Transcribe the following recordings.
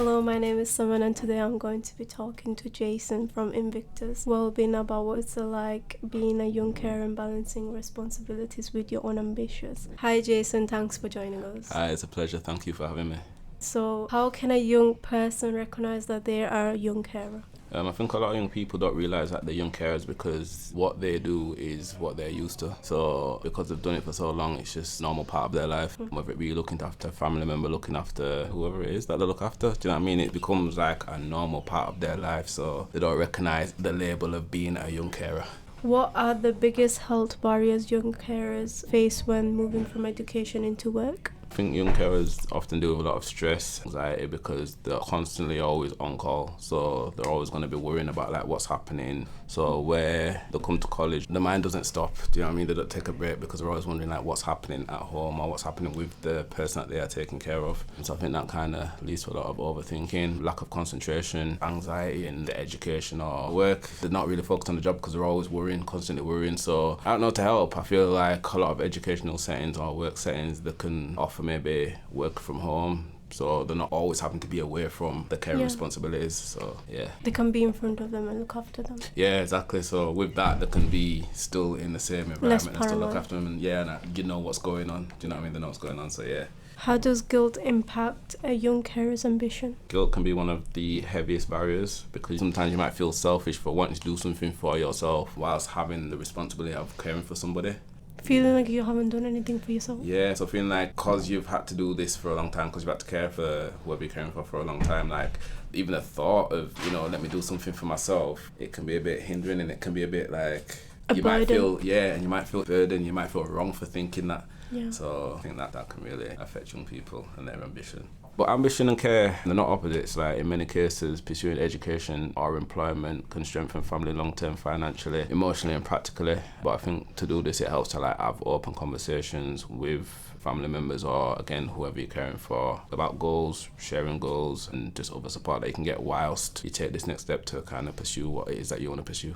Hello, my name is Saman and today I'm going to be talking to Jason from Invictus Wellbeing about what it's like being a young carer and balancing responsibilities with your own ambitions. Hi Jason, thanks for joining us. Hi, it's a pleasure. Thank you for having me. So, how can a young person recognize that they are a young carer? I think a lot of young people don't realise that they're young carers because what they do is what they're used to. So because they've done it for so long, it's just a normal part of their life. Whether it be looking after a family member, looking after whoever it is that they look after, do you know what I mean? It becomes like a normal part of their life, so they don't recognise the label of being a young carer. What are the biggest health barriers young carers face when moving from education into work? I think young carers often deal with a lot of stress, anxiety, because they're constantly always on call. So they're always going to be worrying about like what's happening. So where they come to college, the mind doesn't stop. Do you know what I mean? They don't take a break because they're always wondering like what's happening at home or what's happening with the person that they are taking care of. And so I think that kind of leads to a lot of overthinking, lack of concentration, anxiety in the education or work. They're not really focused on the job because they're always worrying, constantly worrying. So I don't know, to help, I feel like a lot of educational settings or work settings that can offer maybe work from home, so they're not always having to be away from the care responsibilities. So yeah, They can be in front of them and look after them. yeah, exactly. So with that, they can be still in the same environment and still look paranoid. after them, and you know what's going on. Do you know what I mean? They know what's going on. So yeah, How does guilt impact a young carer's ambition? guilt can be one of the heaviest barriers because sometimes you might feel selfish for wanting to do something for yourself whilst having the responsibility of caring for somebody. Feeling like you haven't done anything for yourself? Yeah, so feeling like because you've had to do this for a long time, because you've had to care for whoever you're caring for a long time, like even the thought of, let me do something for myself, it can be a bit hindering and it can be a bit like, you might feel, and you might feel burdened, you might feel wrong for thinking that. Yeah. So I think that can really affect young people and their ambition. But ambition and care, they're not opposites. Like in many cases, pursuing education or employment can strengthen family long-term financially, emotionally and practically. But I think to do this, it helps to like have open conversations with family members or again, whoever you're caring for about goals, sharing goals and just other support that you can get whilst you take this next step to kind of pursue what it is that you want to pursue.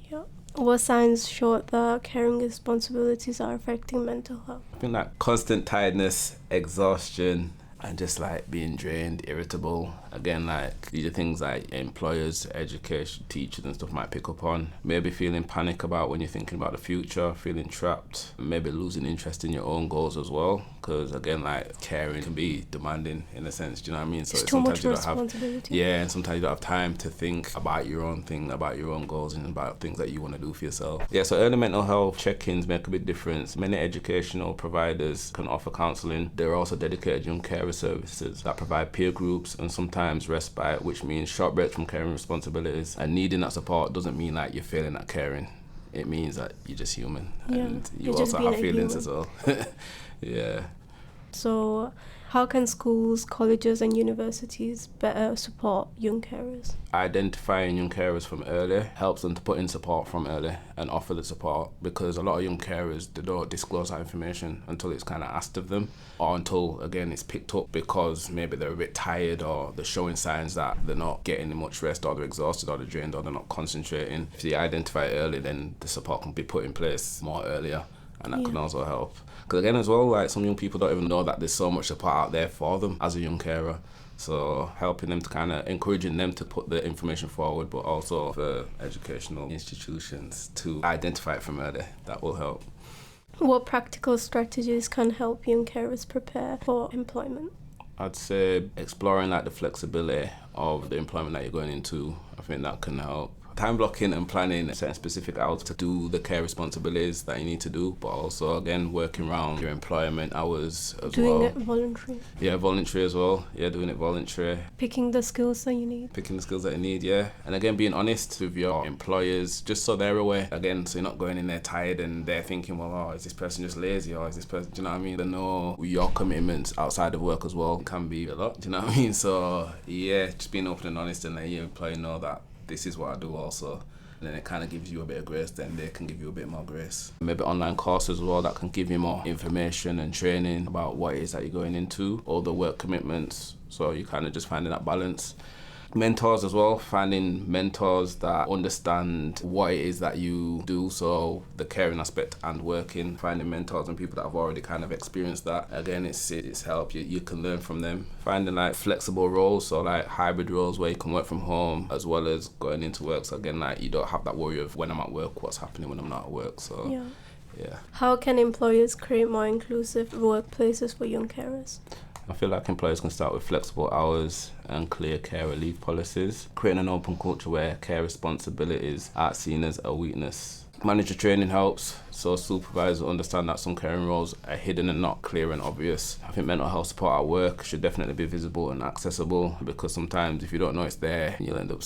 Yeah. What signs show that caring responsibilities are affecting mental health? I think that constant tiredness, exhaustion, and just like being drained, irritable. Again, like these are things like employers, education, teachers and stuff might pick up on. Maybe feeling panic about when you're thinking about the future, feeling trapped, maybe losing interest in your own goals as well. Because again, like caring can be demanding in a sense, do you know what I mean? So It's too much responsibility. and sometimes you don't have time to think about your own thing, about your own goals and about things that you want to do for yourself. Yeah, so early mental health check-ins make a big difference. Many educational providers can offer counselling. There are also dedicated young carer services that provide peer groups and sometimes respite, which means short breaks from caring responsibilities. And needing that support doesn't mean like you're failing at caring. It means that you're just human and you you're also have feelings human. as well. Yeah. So, how can schools, colleges and universities better support young carers? Identifying young carers from early helps them to put in support from early and offer the support, because a lot of young carers, they don't disclose that information until it's kind of asked of them or until again it's picked up because maybe they're a bit tired or they're showing signs that they're not getting much rest or they're exhausted or they're drained or they're not concentrating. If you identify it early, then the support can be put in place more earlier. And that can also help. Because again as well, like some young people don't even know that there's so much support out there for them as a young carer. So helping them to kind of encouraging them to put the information forward, but also for educational institutions to identify it from early, that will help. What practical strategies can help young carers prepare for employment? I'd say exploring like the flexibility of the employment that you're going into. I think that can help. Time blocking and planning certain specific hours to do the care responsibilities that you need to do, but also again working around your employment hours as well. Doing it voluntary. Yeah, voluntary as well. Yeah, doing it voluntary. Picking the skills that you need. Picking the skills that you need, yeah. And again, being honest with your employers, just so they're aware. Again, so you're not going in there tired and they're thinking, well, oh, is this person just lazy or is this person, do you know what I mean? They know your commitments outside of work as well can be a lot, do you know what I mean? So yeah, just being open and honest and letting your employer know that this is what I do also. And then it kind of gives you a bit of grace, then they can give you a bit more grace. Maybe online courses as well that can give you more information and training about what it is that you're going into, all the work commitments. So you kind of just finding that balance. Mentors as well, finding mentors that understand what it is that you do, so the caring aspect and working, finding mentors and people that have already kind of experienced that. Again, it's help, you can learn from them. Finding like flexible roles, so like hybrid roles where you can work from home as well as going into work, so again, like you don't have that worry of when I'm at work, what's happening when I'm not at work. So yeah. How can employers create more inclusive workplaces for young carers? I feel like employers can start with flexible hours and clear carer leave policies, creating an open culture where care responsibilities aren't seen as a weakness. Manager training helps, so supervisors understand that some caring roles are hidden and not clear and obvious. I think mental health support at work should definitely be visible and accessible, because sometimes if you don't know it's there, you'll end up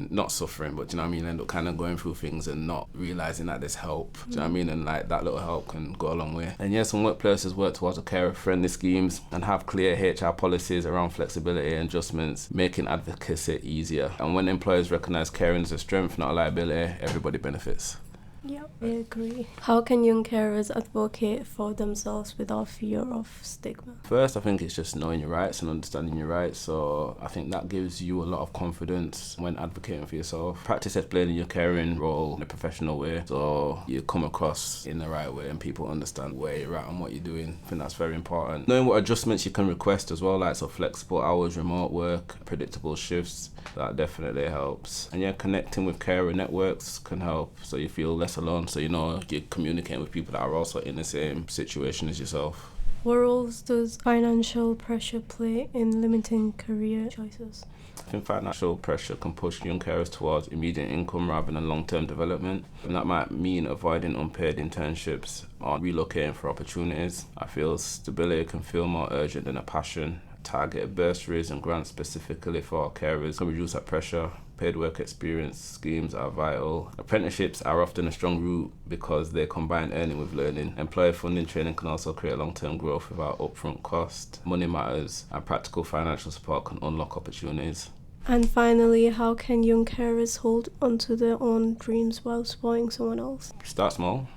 not suffering, but do you know what I mean, end up kind of going through things and not realising that there's help. Do you know what I mean? And like that little help can go a long way. And yeah, some workplaces work towards a carer-friendly schemes and have clear HR policies around flexibility and adjustments, making advocacy easier. And when employers recognise caring as a strength, not a liability, everybody benefits. Yeah, I agree. How can young carers advocate for themselves without fear of stigma? First, I think it's just knowing your rights and understanding your rights. So I think that gives you a lot of confidence when advocating for yourself. Practice explaining your caring role in a professional way, so you come across in the right way and people understand where you're at and what you're doing. I think that's very important. Knowing what adjustments you can request as well, like so flexible hours, remote work, predictable shifts, that definitely helps. And yeah, connecting with carer networks can help, so you feel less alone, so you know you're communicating with people that are also in the same situation as yourself. What roles does financial pressure play in limiting career choices? I think financial pressure can push young carers towards immediate income rather than long-term development, and that might mean avoiding unpaid internships or relocating for opportunities. I feel stability can feel more urgent than a passion. Targeted bursaries and grants specifically for carers can reduce that pressure. Paid work experience schemes are vital. Apprenticeships are often a strong route because they combine earning with learning. Employer funding training can also create long-term growth without upfront cost. Money matters, and practical financial support can unlock opportunities. And finally, how can young carers hold onto their own dreams while supporting someone else? Start small.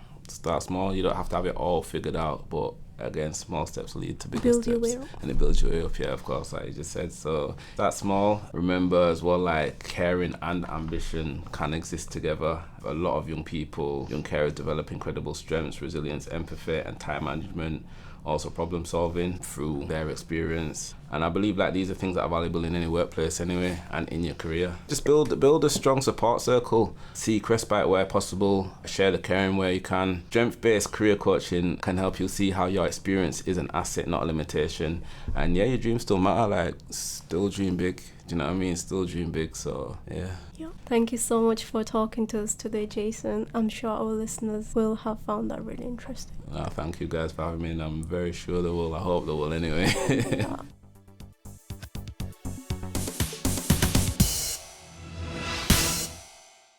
You don't have to have it all figured out, but again, small steps lead to bigger Build steps. your way up. And it builds your way up, yeah, of course, like you just said. So start small. Remember as well, like caring and ambition can exist together. A lot of young carers develop incredible strengths, resilience, empathy, and time management. Also problem solving through their experience. And I believe like these are things that are valuable in any workplace anyway, and in your career. Just build a strong support circle. Seek respite where possible. Share the caring where you can. Strength-based career coaching can help you see how your experience is an asset, not a limitation. And yeah, your dreams still matter. Like, still dream big. Do you know what I mean? Still dream big. So yeah. Thank you so much for talking to us today, Jason. I'm sure our listeners will have found that really interesting. Thank you guys for having me, and I'm very sure they will. I hope they will anyway.